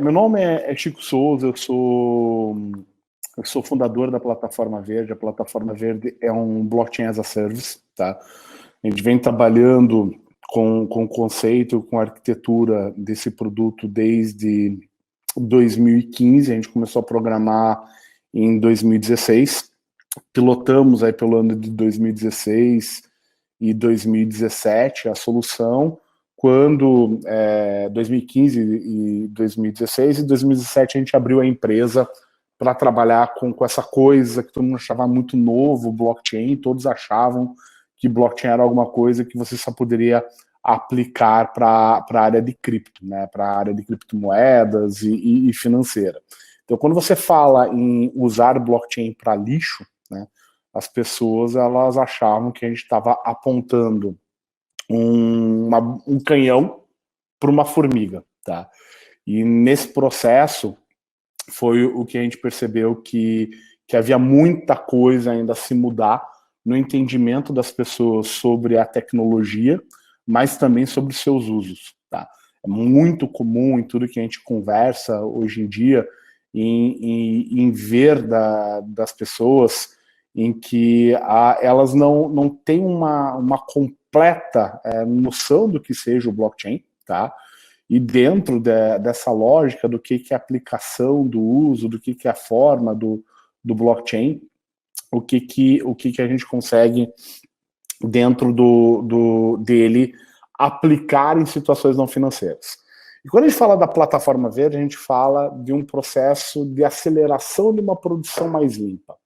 Meu nome é Chico Souza, eu sou fundador da Plataforma Verde. A Plataforma Verde é um blockchain as a service, tá? A gente vem trabalhando com o conceito, com a arquitetura desse produto desde 2015. A gente começou a programar em 2016, pilotamos aí pelo ano de 2016 e 2017 a solução. Quando 2015 e 2016 e 2017 a gente abriu a empresa para trabalhar com essa coisa que todo mundo achava muito novo, blockchain. Todos achavam que blockchain era alguma coisa que você só poderia aplicar para a área de cripto, né, para a área de criptomoedas e financeira. Então, quando você fala em usar blockchain para lixo, né, as pessoas elas achavam que a gente estava apontando um canhão para uma formiga, tá? E nesse processo foi o que a gente percebeu que havia muita coisa ainda a se mudar no entendimento das pessoas sobre a tecnologia, mas também sobre seus usos, tá? É muito comum em tudo que a gente conversa hoje em dia em ver das pessoas em que elas não têm uma completa noção do que seja o blockchain, tá? E dentro dessa lógica do que é a aplicação do uso, do que é a forma do blockchain, o que a gente consegue dentro dele aplicar em situações não financeiras. E quando a gente fala da Plataforma Verde, a gente fala de um processo de aceleração de uma produção mais limpa.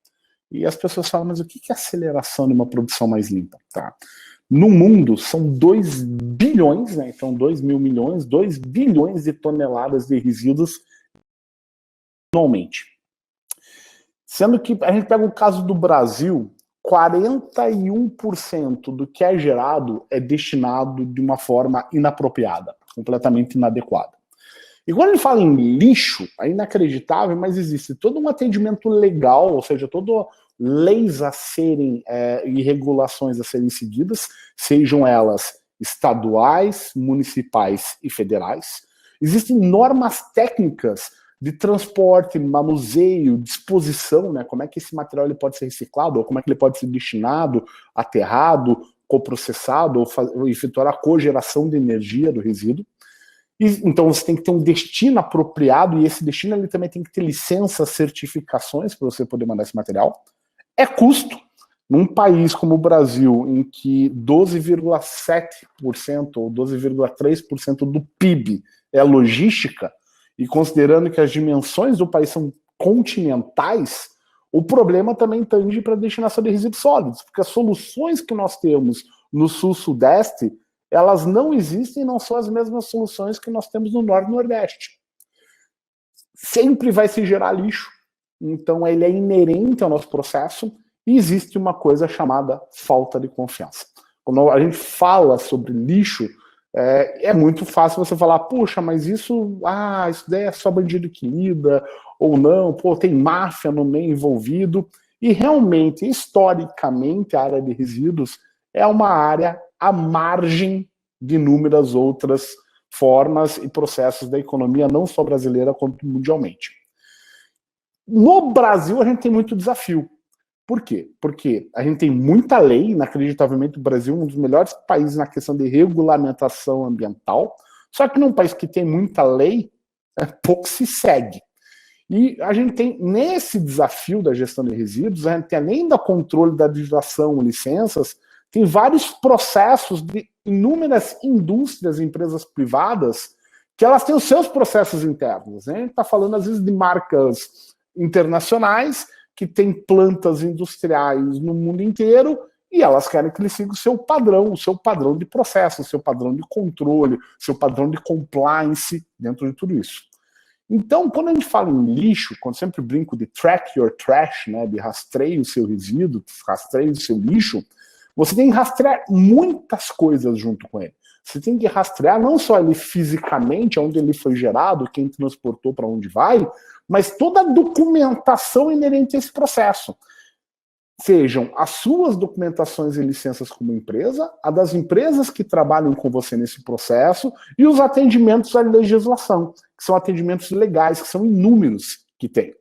E as pessoas falam, mas o que é aceleração de uma produção mais limpa? Tá? No mundo, são 2 bilhões, né? Então 2 mil milhões, 2 bilhões de toneladas de resíduos anualmente. Sendo que a gente pega o caso do Brasil, 41% do que é gerado é destinado de uma forma inapropriada, completamente inadequada. E quando a gente fala em lixo, é inacreditável, mas existe todo um atendimento legal, ou seja, todo leis a serem e regulações a serem seguidas, sejam elas estaduais, municipais e federais. Existem normas técnicas de transporte, manuseio, disposição, né? Como é que esse material ele pode ser reciclado, ou como é que ele pode ser destinado, aterrado, coprocessado, ou efetuar a cogeração de energia do resíduo. Então você tem que ter um destino apropriado, e esse destino ele também tem que ter licenças, certificações para você poder mandar esse material. É custo. Num país como o Brasil, em que 12,7% ou 12,3% do PIB é logística, e considerando que as dimensões do país são continentais, o problema também tange para a destinação de resíduos sólidos, porque as soluções que nós temos no sul-sudeste, elas não existem e não são as mesmas soluções que nós temos no norte e nordeste. Sempre vai se gerar lixo, então ele é inerente ao nosso processo, e existe uma coisa chamada falta de confiança. Quando a gente fala sobre lixo, é muito fácil você falar, puxa, mas isso daí é só bandido que lida, ou não, tem máfia no meio envolvido. E realmente, historicamente, a área de resíduos é uma área à margem de inúmeras outras formas e processos da economia, não só brasileira, quanto mundialmente. No Brasil, a gente tem muito desafio. Por quê? Porque a gente tem muita lei, inacreditavelmente o Brasil é um dos melhores países na questão de regulamentação ambiental, só que num país que tem muita lei, pouco se segue. E a gente tem, nesse desafio da gestão de resíduos, a gente tem, além do controle da legislação, licenças, tem vários processos de inúmeras indústrias e empresas privadas que elas têm os seus processos internos. A gente está falando, às vezes, de marcas internacionais que têm plantas industriais no mundo inteiro e elas querem que ele siga o seu padrão de processo, o seu padrão de controle, o seu padrão de compliance dentro de tudo isso. Então, quando a gente fala em lixo, quando eu sempre brinco de track your trash, né, de rastreio o seu resíduo, rastreio o seu lixo, você tem que rastrear muitas coisas junto com ele. Você tem que rastrear não só ele fisicamente, onde ele foi gerado, quem transportou para onde vai, mas toda a documentação inerente a esse processo. sejam as suas documentações e licenças como empresa, a das empresas que trabalham com você nesse processo e os atendimentos à legislação, que são atendimentos legais, que são inúmeros que tem.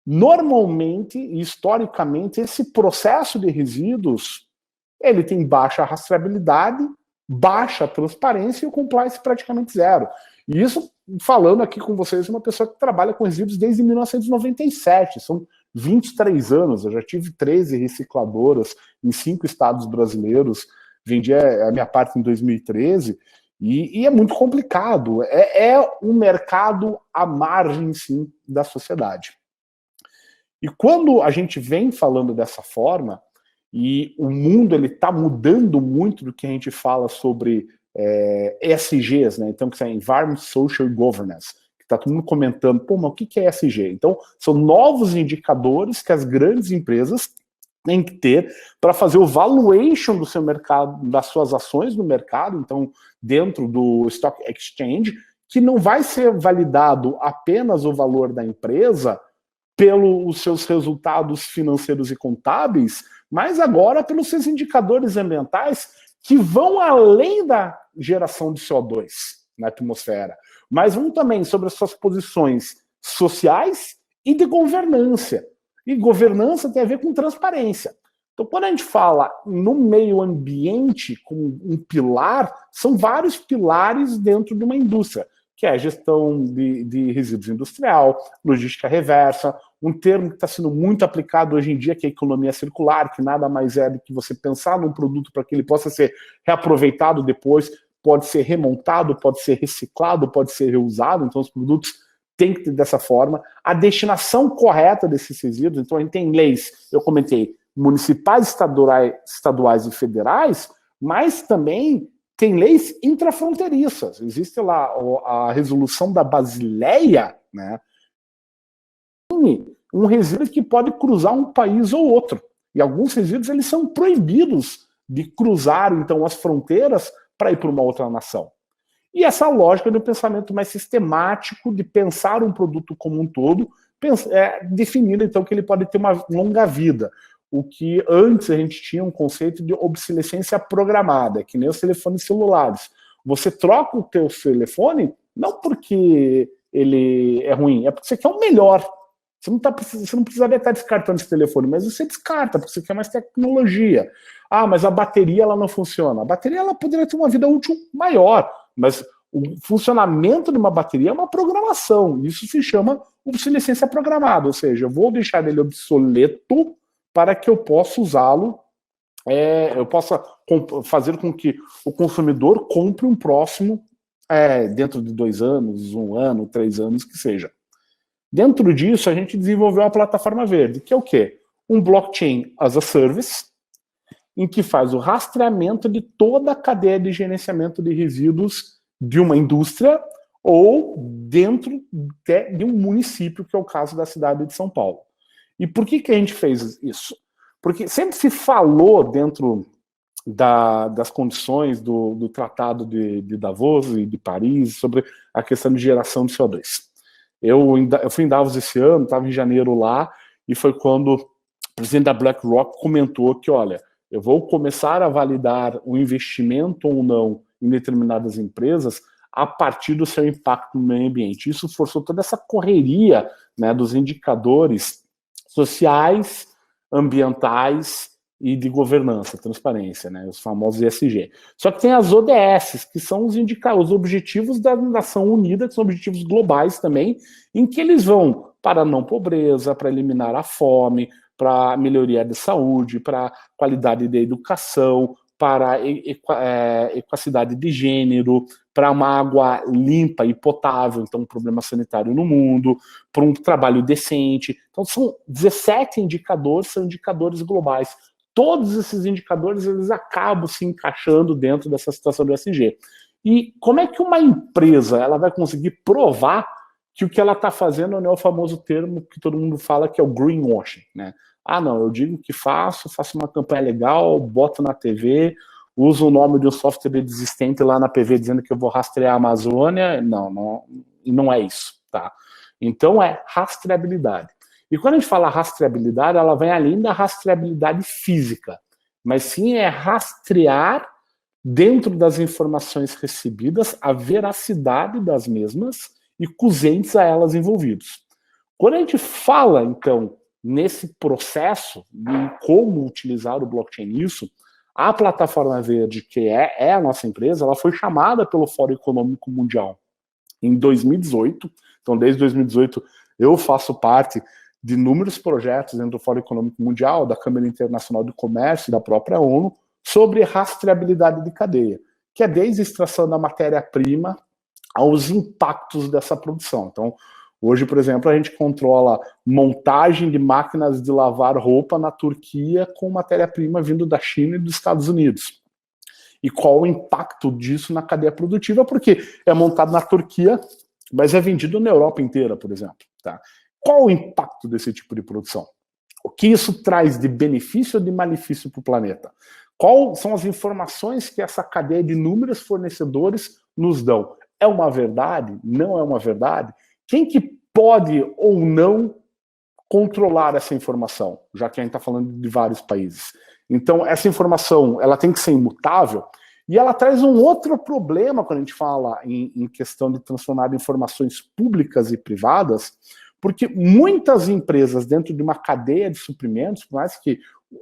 Normalmente, e historicamente, esse processo de resíduos, ele tem baixa rastreabilidade, baixa transparência e o compliance praticamente zero. E isso, falando aqui com vocês, uma pessoa que trabalha com resíduos desde 1997, são 23 anos, eu já tive 13 recicladoras em 5 estados brasileiros, vendi a minha parte em 2013, e é muito complicado, é um mercado à margem, sim, da sociedade. E quando a gente vem falando dessa forma, e o mundo está mudando muito do que a gente fala sobre ESGs, né? Então, que é Environment, Social Governance, que está todo mundo comentando, pô, mas o que é ESG? Então, são novos indicadores que as grandes empresas têm que ter para fazer o valuation do seu mercado, das suas ações no mercado, então, dentro do Stock Exchange, que não vai ser validado apenas o valor da empresa pelos seus resultados financeiros e contábeis, mas agora pelos seus indicadores ambientais que vão além da geração de CO2 na atmosfera, mas vão também sobre as suas posições sociais e de governança. E governança tem a ver com transparência. Então, quando a gente fala no meio ambiente como um pilar, são vários pilares dentro de uma indústria, que é a gestão de resíduos industrial, logística reversa, um termo que está sendo muito aplicado hoje em dia, que é a economia circular, que nada mais é do que você pensar num produto para que ele possa ser reaproveitado depois, pode ser remontado, pode ser reciclado, pode ser reusado, então os produtos têm que ter dessa forma. A destinação correta desses resíduos, então a gente tem leis, eu comentei, municipais, estaduais e federais, mas também tem leis intrafronteiriças. Existe lá a resolução da Basileia, né? Um resíduo que pode cruzar um país ou outro. E alguns resíduos eles são proibidos de cruzar, então, as fronteiras para ir para uma outra nação. E essa lógica do pensamento mais sistemático, de pensar um produto como um todo, definindo, então, que ele pode ter uma longa vida. O que antes a gente tinha um conceito de obsolescência programada, que nem os telefones celulares. Você troca o teu telefone não porque ele é ruim, é porque você quer o melhor. Você não precisaria estar descartando esse telefone, mas você descarta, porque você quer mais tecnologia. Ah, mas a bateria ela não funciona. A bateria ela poderia ter uma vida útil maior, mas o funcionamento de uma bateria é uma programação. Isso se chama obsolescência programada, ou seja, eu vou deixar ele obsoleto para que eu possa usá-lo, eu possa fazer com que o consumidor compre um próximo dentro de 2 anos, 1 ano, 3 anos, que seja. Dentro disso, a gente desenvolveu a plataforma verde, que é o quê? Um blockchain as a service, em que faz o rastreamento de toda a cadeia de gerenciamento de resíduos de uma indústria ou dentro de um município, que é o caso da cidade de São Paulo. E por que a gente fez isso? Porque sempre se falou dentro das condições do Tratado de Davos e de Paris sobre a questão de geração de CO2. Eu fui em Davos esse ano, estava em janeiro lá, e foi quando o presidente da BlackRock comentou que, olha, eu vou começar a validar o investimento ou não em determinadas empresas a partir do seu impacto no meio ambiente. Isso forçou toda essa correria, né, dos indicadores sociais, ambientais e de governança, transparência, né, os famosos ESG. Só que tem as ODS, que são os objetivos da Nação Unida, que são objetivos globais também, em que eles vão para a não pobreza, para eliminar a fome, para a melhoria de saúde, para a qualidade da educação, para a equidade de gênero, para uma água limpa e potável, então um problema sanitário no mundo, para um trabalho decente. Então são 17 indicadores, são indicadores globais. Todos esses indicadores eles acabam se encaixando dentro dessa situação do ESG. E como é que uma empresa ela vai conseguir provar que o que ela está fazendo não é o famoso termo que todo mundo fala que é o greenwashing, né? Ah, não, eu digo que faço uma campanha legal, boto na TV, uso o nome de um software existente lá na PV dizendo que eu vou rastrear a Amazônia. Não é isso, tá? Então é rastreabilidade. E quando a gente fala rastreabilidade, ela vem além da rastreabilidade física, mas sim é rastrear dentro das informações recebidas a veracidade das mesmas e os entes a elas envolvidos. Quando a gente fala, então, nesse processo de como utilizar o blockchain nisso, a Plataforma Verde, que é a nossa empresa, ela foi chamada pelo Fórum Econômico Mundial em 2018. Então, desde 2018, eu faço parte de inúmeros projetos dentro do Fórum Econômico Mundial, da Câmara Internacional do Comércio e da própria ONU, sobre rastreabilidade de cadeia, que é desde a extração da matéria-prima aos impactos dessa produção. Então, hoje, por exemplo, a gente controla montagem de máquinas de lavar roupa na Turquia com matéria-prima vindo da China e dos Estados Unidos. E qual o impacto disso na cadeia produtiva? Porque é montado na Turquia, mas é vendido na Europa inteira, por exemplo. Tá? Qual o impacto desse tipo de produção? O que isso traz de benefício ou de malefício para o planeta? Quais são as informações que essa cadeia de inúmeros fornecedores nos dão? É uma verdade? Não é uma verdade? Quem que pode ou não controlar essa informação? Já que a gente está falando de vários países. Então, essa informação ela tem que ser imutável e ela traz um outro problema quando a gente fala em questão de transformar informações públicas e privadas, porque muitas empresas dentro de uma cadeia de suprimentos, por mais que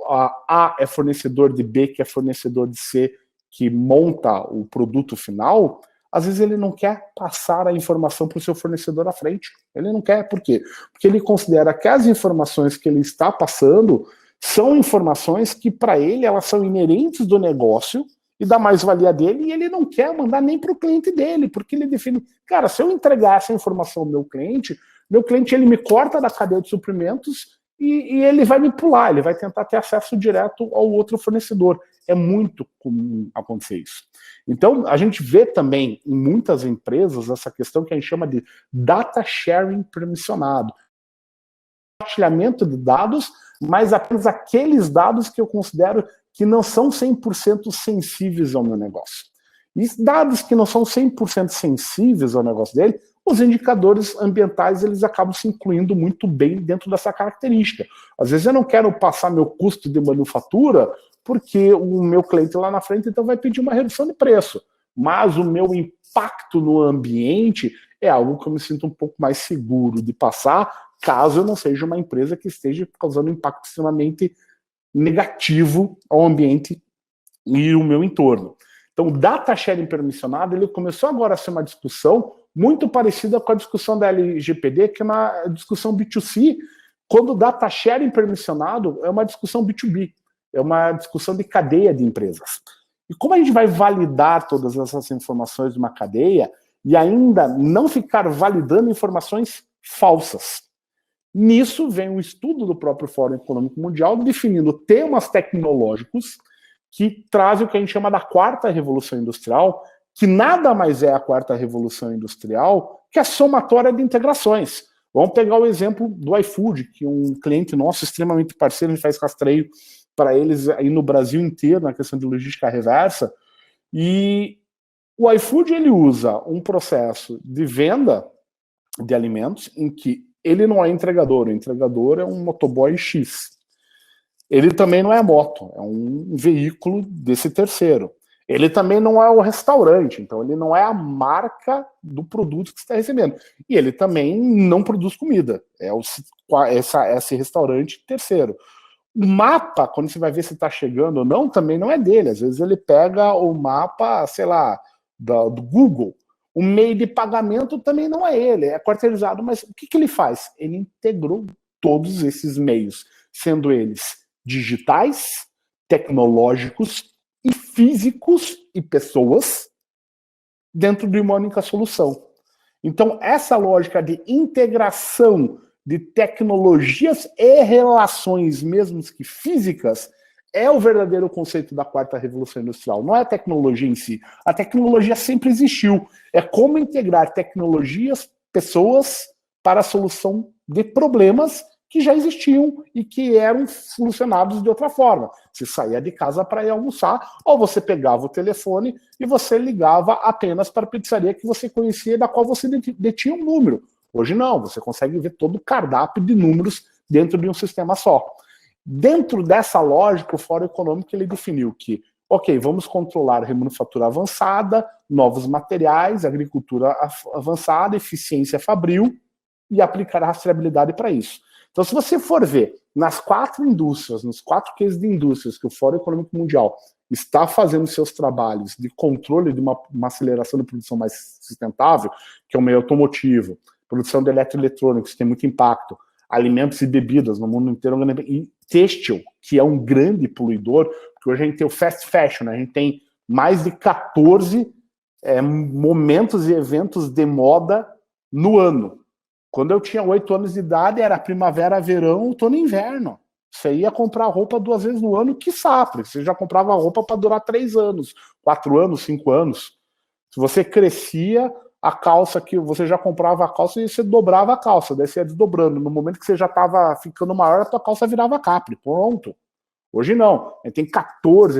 A é fornecedor de B, que é fornecedor de C, que monta o produto final, às vezes ele não quer passar a informação para o seu fornecedor à frente. Ele não quer, por quê? Porque ele considera que as informações que ele está passando são informações que, para ele, elas são inerentes do negócio e da mais-valia dele, e ele não quer mandar nem para o cliente dele, porque ele define, cara, se eu entregar essa informação ao meu cliente ele me corta da cadeia de suprimentos e ele vai me pular, ele vai tentar ter acesso direto ao outro fornecedor. É muito comum acontecer isso. Então, a gente vê também em muitas empresas essa questão que a gente chama de data sharing permissionado. Compartilhamento de dados, mas apenas aqueles dados que eu considero que não são 100% sensíveis ao meu negócio. E dados que não são 100% sensíveis ao negócio dele, os indicadores ambientais eles acabam se incluindo muito bem dentro dessa característica. Às vezes eu não quero passar meu custo de manufatura porque o meu cliente lá na frente então vai pedir uma redução de preço. Mas o meu impacto no ambiente é algo que eu me sinto um pouco mais seguro de passar, caso eu não seja uma empresa que esteja causando um impacto extremamente negativo ao ambiente e o meu entorno. Então, o data sharing permissionado, ele começou agora a ser uma discussão muito parecida com a discussão da LGPD, que é uma discussão B2C, quando o data sharing permissionado é uma discussão B2B, é uma discussão de cadeia de empresas. E como a gente vai validar todas essas informações de uma cadeia e ainda não ficar validando informações falsas? Nisso vem um estudo do próprio Fórum Econômico Mundial definindo temas tecnológicos que trazem o que a gente chama da quarta revolução industrial, que nada mais é a quarta revolução industrial que a somatória de integrações. Vamos pegar o exemplo do iFood, que é um cliente nosso extremamente parceiro, a gente faz rastreio para eles aí no Brasil inteiro, na questão de logística reversa, e o iFood ele usa um processo de venda de alimentos em que ele não é entregador, o entregador é um motoboy X. Ele também não é moto, é um veículo desse terceiro. Ele também não é o restaurante, então ele não é a marca do produto que você está recebendo. E ele também não produz comida, é esse restaurante terceiro. O mapa, quando você vai ver se está chegando ou não, também não é dele. Às vezes ele pega o mapa, sei lá, do Google. O meio de pagamento também não é ele, é quarteirizado. Mas o que ele faz? Ele integrou todos esses meios, sendo eles digitais, tecnológicos e físicos e pessoas dentro de uma única solução. Então, essa lógica de integração de tecnologias e relações, mesmo que físicas, é o verdadeiro conceito da quarta revolução industrial. Não é a tecnologia em si. A tecnologia sempre existiu. É como integrar tecnologias, pessoas, para a solução de problemas que já existiam e que eram solucionados de outra forma. Você saía de casa para ir almoçar, ou você pegava o telefone e você ligava apenas para a pizzaria que você conhecia, da qual você detinha um número. Hoje não, você consegue ver todo o cardápio de números dentro de um sistema só. Dentro dessa lógica, o Fórum Econômico ele definiu que, ok, vamos controlar a manufatura avançada, novos materiais, agricultura avançada, eficiência fabril e aplicar a rastreabilidade para isso. Então, se você for ver nas 4 indústrias, nos 4 cases de indústrias que o Fórum Econômico Mundial está fazendo seus trabalhos de controle de uma aceleração de produção mais sustentável, que é o meio automotivo, produção de eletroeletrônicos, que tem muito impacto, alimentos e bebidas no mundo inteiro, e têxtil, que é um grande poluidor, porque hoje a gente tem o fast fashion, né? A gente tem mais de 14 momentos e eventos de moda no ano. Quando eu tinha 8 anos de idade, era primavera, verão, outono e inverno. Você ia comprar roupa 2 vezes no ano, quiçá, porque você já comprava roupa para durar 3 anos, 4 anos, 5 anos. Se você crescia, a calça que você já comprava a calça e você dobrava a calça, daí você ia desdobrando. No momento que você já estava ficando maior, a tua calça virava capri, pronto. Hoje não, a gente tem 14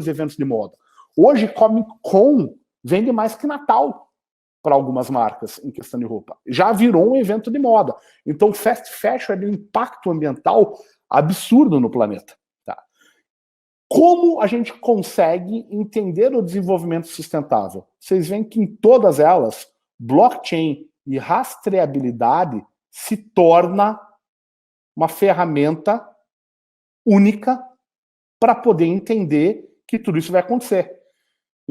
eventos de moda. Hoje Comic Con vende mais que Natal para algumas marcas em questão de roupa. Já virou um evento de moda. Então, fast fashion é de um impacto ambiental absurdo no planeta. Tá? Como a gente consegue entender o desenvolvimento sustentável? Vocês veem que em todas elas, blockchain e rastreabilidade se torna uma ferramenta única para poder entender que tudo isso vai acontecer.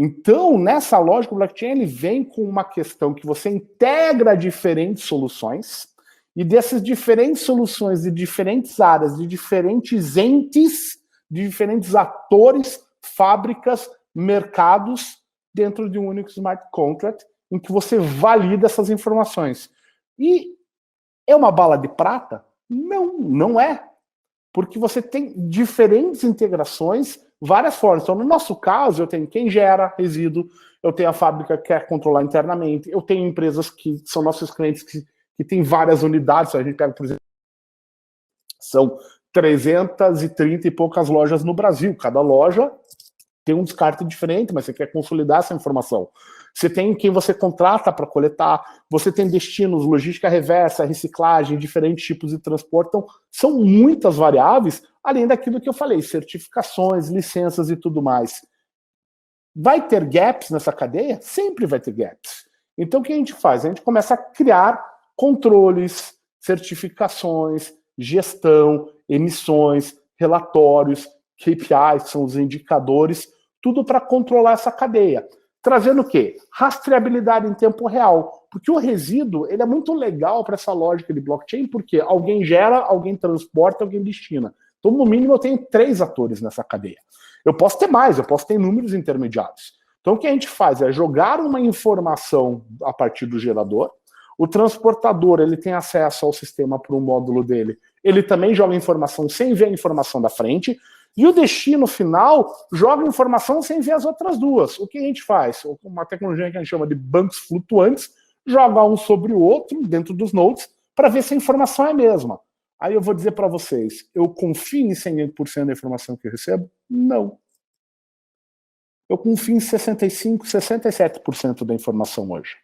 Então, nessa lógica, o blockchain ele vem com uma questão que você integra diferentes soluções, e dessas diferentes soluções de diferentes áreas, de diferentes entes, de diferentes atores, fábricas, mercados, dentro de um único smart contract, em que você valida essas informações. E é uma bala de prata? Não, não é. Porque você tem diferentes integrações, várias formas. Então, no nosso caso, eu tenho quem gera resíduo, eu tenho a fábrica que quer controlar internamente, eu tenho empresas que são nossos clientes que têm várias unidades. A gente pega, por exemplo, são 330 e poucas lojas no Brasil. Cada loja tem um descarte diferente, mas você quer consolidar essa informação. Você tem quem você contrata para coletar, você tem destinos, logística reversa, reciclagem, diferentes tipos de transporte. Então, são muitas variáveis, além daquilo que eu falei, certificações, licenças e tudo mais. Vai ter gaps nessa cadeia? Sempre vai ter gaps. Então, o que a gente faz? A gente começa a criar controles, certificações, gestão, emissões, relatórios, KPIs, que são os indicadores, tudo para controlar essa cadeia. Trazendo o quê? Rastreabilidade em tempo real. Porque o resíduo ele é muito legal para essa lógica de blockchain, porque alguém gera, alguém transporta, alguém destina. Então, no mínimo, eu tenho 3 atores nessa cadeia. Eu posso ter mais, eu posso ter números intermediários. Então, o que a gente faz é jogar uma informação a partir do gerador. O transportador ele tem acesso ao sistema por um módulo dele. Ele também joga informação sem ver a informação da frente. E o destino final joga informação sem ver as outras duas. O que a gente faz? Uma tecnologia que a gente chama de bancos flutuantes, joga um sobre o outro dentro dos nodes para ver se a informação é a mesma. Aí eu vou dizer para vocês, eu confio em 100% da informação que eu recebo? Não. Eu confio em 65%, 67% da informação hoje.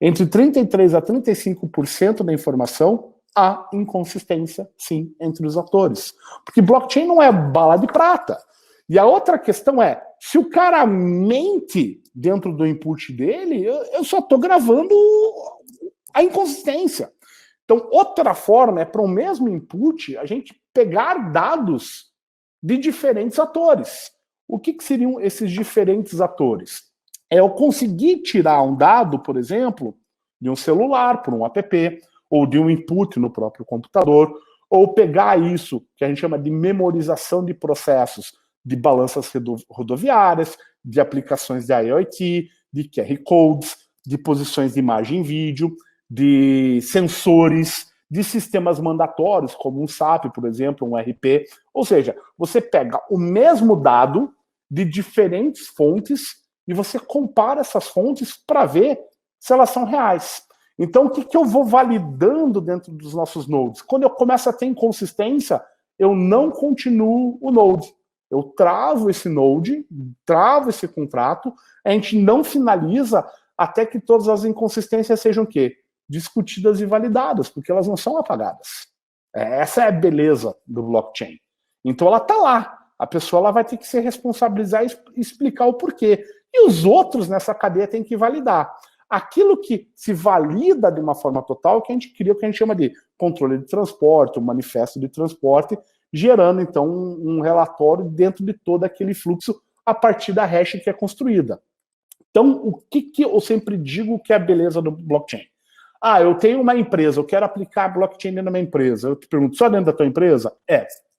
Entre 33% a 35% da informação há inconsistência, sim, entre os atores. Porque blockchain não é bala de prata. E a outra questão é, se o cara mente dentro do input dele, eu só estou gravando a inconsistência. Então, outra forma é para o mesmo input a gente pegar dados de diferentes atores. O que seriam esses diferentes atores? É eu conseguir tirar um dado, por exemplo, de um celular, por um app, ou de um input no próprio computador, ou pegar isso, que a gente chama de memorização de processos, de balanças rodoviárias, de aplicações de IoT, de QR Codes, de posições de imagem e vídeo, de sensores, de sistemas mandatórios, como um SAP, por exemplo, um RP. Ou seja, você pega o mesmo dado de diferentes fontes e você compara essas fontes para ver se elas são reais. Então, o que eu vou validando dentro dos nossos nodes? Quando eu começo a ter inconsistência, eu não continuo o node. Eu travo esse node, travo esse contrato, a gente não finaliza até que todas as inconsistências sejam o quê? Discutidas e validadas, porque elas não são apagadas. Essa é a beleza do blockchain. Então ela está lá. A pessoa ela vai ter que se responsabilizar e explicar o porquê. E os outros nessa cadeia têm que validar. Aquilo que se valida de uma forma total, que a gente cria o que a gente chama de controle de transporte, o manifesto de transporte, gerando, então, um relatório dentro de todo aquele fluxo a partir da hash que é construída. Então, o que eu sempre digo que é a beleza do blockchain? Eu tenho uma empresa, eu quero aplicar blockchain dentro da minha empresa. Eu te pergunto, só dentro da tua empresa?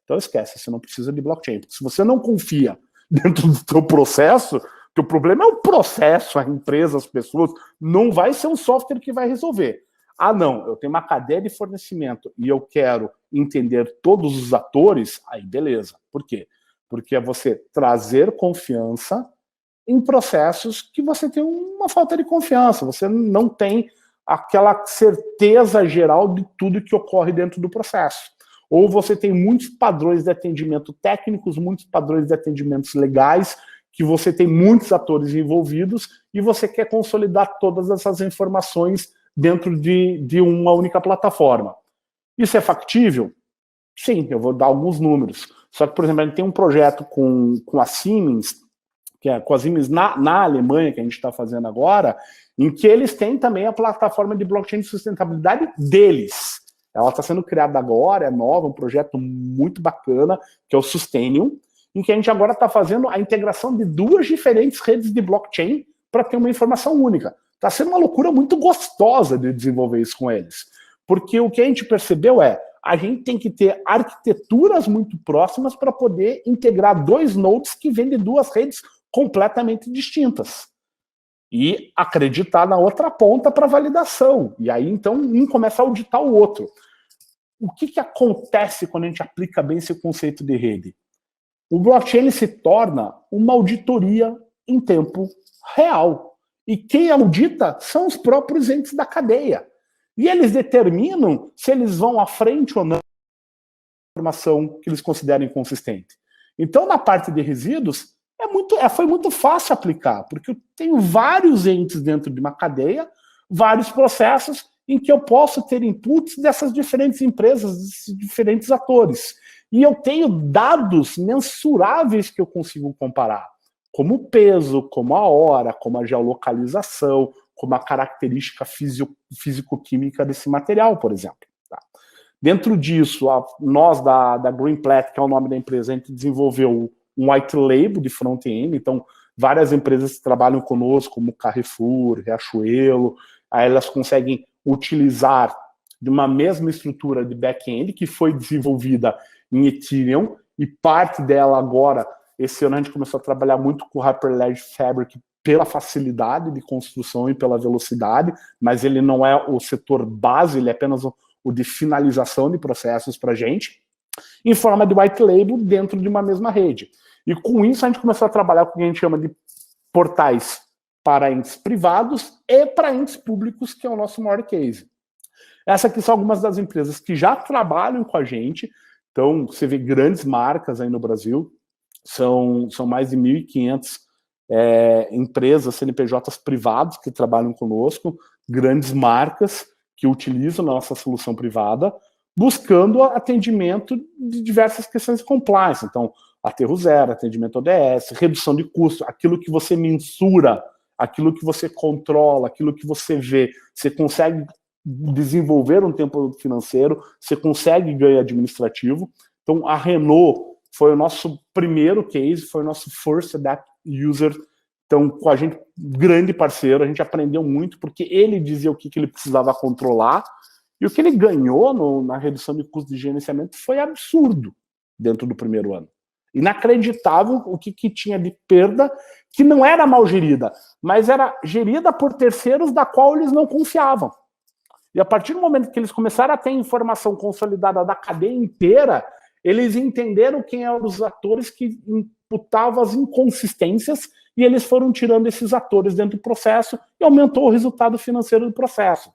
Então esquece, você não precisa de blockchain. Se você não confia dentro do teu processo, que o problema é o processo, a empresa, as pessoas, não vai ser um software que vai resolver. Não, eu tenho uma cadeia de fornecimento e eu quero entender todos os atores, aí beleza. Por quê? Porque é você trazer confiança em processos que você tem uma falta de confiança, você não tem aquela certeza geral de tudo que ocorre dentro do processo. Ou você tem muitos padrões de atendimento técnicos, muitos padrões de atendimentos legais, que você tem muitos atores envolvidos e você quer consolidar todas essas informações dentro de uma única plataforma. Isso é factível? Sim, eu vou dar alguns números. Só que, por exemplo, a gente tem um projeto com a Siemens, que é com a Siemens na Alemanha, que a gente está fazendo agora, em que eles têm também a plataforma de blockchain de sustentabilidade deles. Ela está sendo criada agora, é nova, um projeto muito bacana, que é o Sustenium, em que a gente agora está fazendo a integração de 2 diferentes redes de blockchain para ter uma informação única. Está sendo uma loucura muito gostosa de desenvolver isso com eles. Porque o que a gente percebeu a gente tem que ter arquiteturas muito próximas para poder integrar 2 nodes que vêm de 2 redes completamente distintas. E acreditar na outra ponta para validação. E aí, então, um começa a auditar o outro. O que acontece quando a gente aplica bem esse conceito de rede? O blockchain se torna uma auditoria em tempo real. E quem audita são os próprios entes da cadeia. E eles determinam se eles vão à frente ou não da informação que eles consideram inconsistente. Então, na parte de resíduos, foi muito fácil aplicar, porque eu tenho vários entes dentro de uma cadeia, vários processos em que eu posso ter inputs dessas diferentes empresas, desses diferentes atores. E eu tenho dados mensuráveis que eu consigo comparar, como o peso, como a hora, como a geolocalização, como a característica físico-química desse material, por exemplo. Tá? Dentro disso, nós da Greenplat, que é o nome da empresa, a gente desenvolveu um white label de front-end, então várias empresas que trabalham conosco, como Carrefour, Riachuelo, aí elas conseguem utilizar de uma mesma estrutura de back-end que foi desenvolvida em Ethereum, e parte dela agora, esse ano a gente começou a trabalhar muito com o Hyperledger Fabric pela facilidade de construção e pela velocidade, mas ele não é o setor base, ele é apenas o de finalização de processos para a gente, em forma de white label dentro de uma mesma rede. E com isso a gente começou a trabalhar com o que a gente chama de portais para entes privados e para entes públicos, que é o nosso maior case. Essas aqui são algumas das empresas que já trabalham com a gente. Então, você vê grandes marcas aí no Brasil, são mais de 1.500 empresas, CNPJs privados que trabalham conosco, grandes marcas que utilizam a nossa solução privada, buscando atendimento de diversas questões de compliance. Então, aterro zero, atendimento ODS, redução de custo, aquilo que você mensura, aquilo que você controla, aquilo que você vê, você consegue desenvolver um tempo financeiro, você consegue ganho administrativo. Então, a Renault foi o nosso primeiro case, foi o nosso first adapt user. Então, com a gente, grande parceiro, a gente aprendeu muito, porque ele dizia o que ele precisava controlar, e o que ele ganhou na redução de custo de gerenciamento foi absurdo dentro do primeiro ano. Inacreditável o que tinha de perda, que não era mal gerida, mas era gerida por terceiros da qual eles não confiavam. E a partir do momento que eles começaram a ter informação consolidada da cadeia inteira, eles entenderam quem eram os atores que imputavam as inconsistências, e eles foram tirando esses atores dentro do processo e aumentou o resultado financeiro do processo.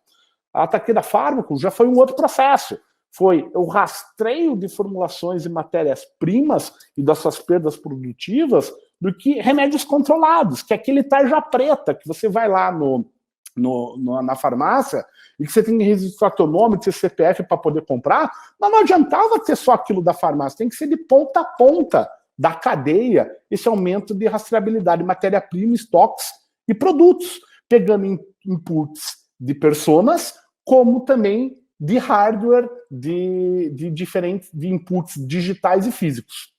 A Takeda Fármaco já foi um outro processo. Foi o rastreio de formulações e matérias-primas e das suas perdas produtivas do que remédios controlados, que é aquele tarja preta, que você vai lá na farmácia, e que você tem que registrar teu nome, seu CPF para poder comprar, mas não adiantava ter só aquilo da farmácia, tem que ser de ponta a ponta da cadeia, esse aumento de rastreabilidade de matéria-prima, estoques e produtos, pegando inputs de personas, como também de hardware, de diferentes de inputs digitais e físicos.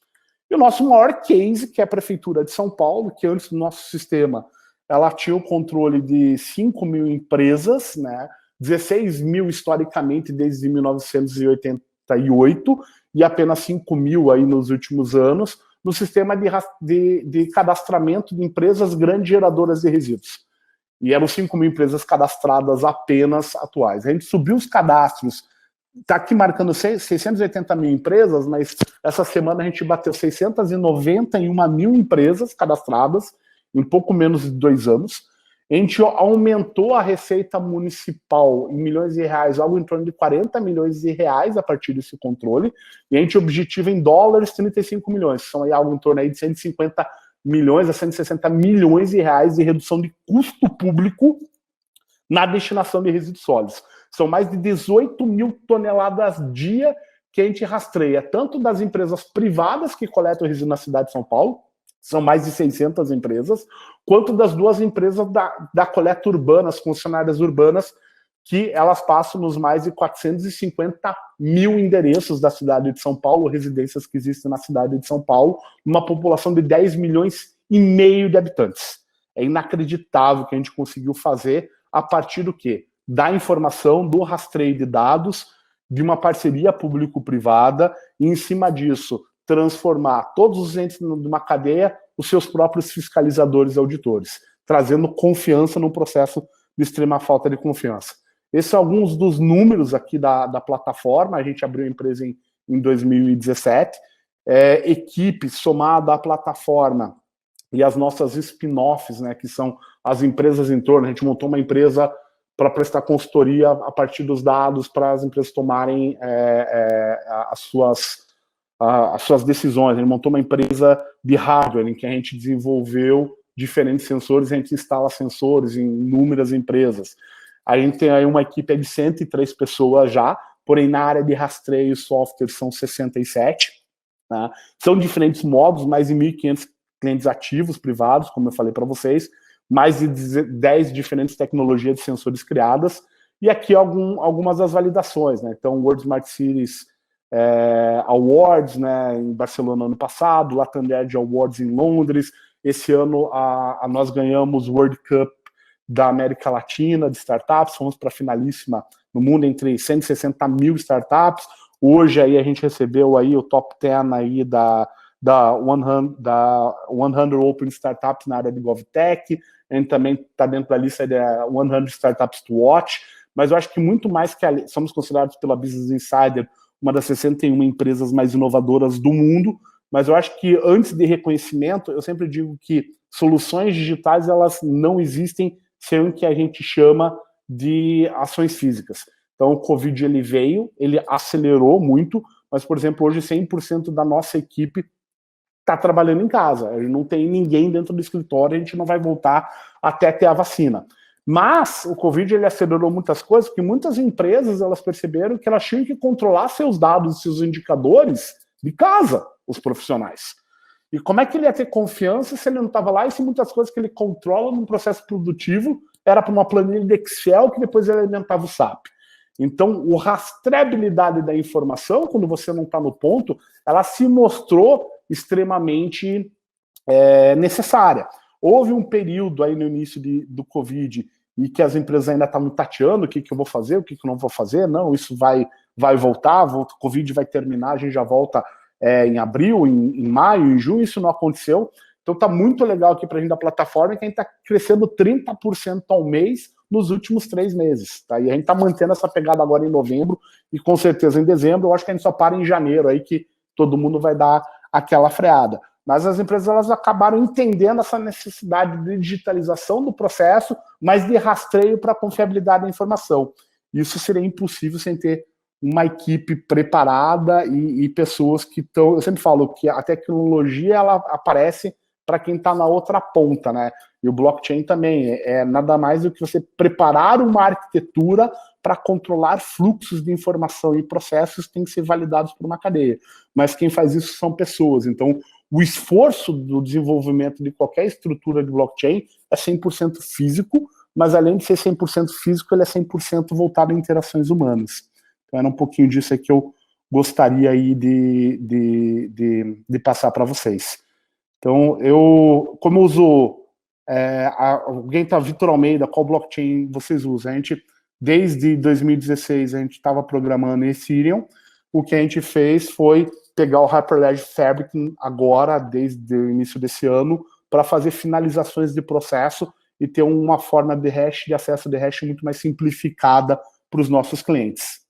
E o nosso maior case, que é a Prefeitura de São Paulo, que antes do nosso sistema, ela tinha o controle de 5 mil empresas, né? 16 mil historicamente desde 1988, e apenas 5 mil aí nos últimos anos, no sistema de cadastramento de empresas grandes geradoras de resíduos. E eram 5 mil empresas cadastradas apenas atuais. A gente subiu os cadastros, está aqui marcando 680 mil empresas, mas essa semana a gente bateu 691 mil empresas cadastradas, em pouco menos de 2 anos. A gente aumentou a receita municipal em milhões de reais, algo em torno de 40 milhões de reais a partir desse controle, e a gente objetiva em dólares 35 milhões, são aí algo em torno aí de 150 milhões a 160 milhões de reais de redução de custo público na destinação de resíduos sólidos. São mais de 18 mil toneladas dia que a gente rastreia, tanto das empresas privadas que coletam resíduos na cidade de São Paulo, são mais de 600 empresas, quanto das 2 empresas da coleta urbana, as concessionárias urbanas, que elas passam nos mais de 450 mil endereços da cidade de São Paulo, residências que existem na cidade de São Paulo, numa população de 10 milhões e meio de habitantes. É inacreditável o que a gente conseguiu fazer a partir do quê? Da informação, do rastreio de dados, de uma parceria público-privada, e em cima disso, transformar todos os entes de uma cadeia os seus próprios fiscalizadores e auditores, trazendo confiança num processo de extrema falta de confiança. Esses são alguns dos números aqui da plataforma. A gente abriu a empresa em 2017. Equipe somada à plataforma e as nossas spin-offs, né, que são as empresas em torno. A gente montou uma empresa para prestar consultoria a partir dos dados para as empresas tomarem as suas decisões. A gente montou uma empresa de hardware em que a gente desenvolveu diferentes sensores, a gente instala sensores em inúmeras empresas. A gente tem aí uma equipe de 103 pessoas já, porém na área de rastreio e software são 67. Né? São diferentes módulos, mais de 1.500 clientes ativos privados, como eu falei para vocês, mais de 10 diferentes tecnologias de sensores criadas, e aqui algumas das validações. Né? Então, World Smart Cities Awards, né, em Barcelona ano passado, Latam Edge Awards em Londres. Esse ano nós ganhamos o World Cup da América Latina de startups, fomos para a finalíssima no mundo entre 160 mil startups. Hoje aí a gente recebeu aí o top 10 aí da 100 Open Startups na área de GovTech. A gente também está dentro da lista da 100 Startups to Watch, mas eu acho que muito mais que somos considerados pela Business Insider uma das 61 empresas mais inovadoras do mundo, mas eu acho que antes de reconhecimento, eu sempre digo que soluções digitais elas não existem sem o que a gente chama de ações físicas. Então o Covid ele veio, ele acelerou muito, mas por exemplo hoje 100% da nossa equipe está trabalhando em casa, a gente não tem ninguém dentro do escritório, a gente não vai voltar até ter a vacina. Mas o Covid ele acelerou muitas coisas, porque muitas empresas elas perceberam que elas tinham que controlar seus dados, seus indicadores de casa, os profissionais. E como é que ele ia ter confiança se ele não estava lá e se muitas coisas que ele controla num processo produtivo era para uma planilha de Excel que depois ele alimentava o SAP. Então, a rastreabilidade da informação, quando você não está no ponto, ela se mostrou extremamente necessária. Houve um período aí no início do Covid e que as empresas ainda estavam tateando o que eu vou fazer, o que eu não vou fazer. Não, isso vai voltar, o Covid vai terminar, a gente já volta em abril, em maio, em junho, isso não aconteceu. Então tá muito legal aqui para a gente da plataforma, que a gente está crescendo 30% ao mês nos últimos 3 meses. Tá? E a gente está mantendo essa pegada agora em novembro e com certeza em dezembro. Eu acho que a gente só para em janeiro aí que todo mundo vai dar aquela freada. Mas as empresas elas acabaram entendendo essa necessidade de digitalização do processo, mas de rastreio para a confiabilidade da informação. Isso seria impossível sem ter uma equipe preparada e pessoas que estão... Eu sempre falo que a tecnologia ela aparece para quem está na outra ponta, né? E o blockchain também é nada mais do que você preparar uma arquitetura para controlar fluxos de informação e processos que têm que ser validados por uma cadeia. Mas quem faz isso são pessoas. Então, o esforço do desenvolvimento de qualquer estrutura de blockchain é 100% físico, mas além de ser 100% físico, ele é 100% voltado a interações humanas. Então, era um pouquinho disso aí que eu gostaria aí de passar para vocês. Então, como eu uso, alguém tá, Vitor Almeida, qual blockchain vocês usam? A gente, desde 2016, a gente estava programando Ethereum. O que a gente fez foi pegar o Hyperledger Fabric agora, desde o início desse ano, para fazer finalizações de processo e ter uma forma de hash, de acesso de hash muito mais simplificada para os nossos clientes.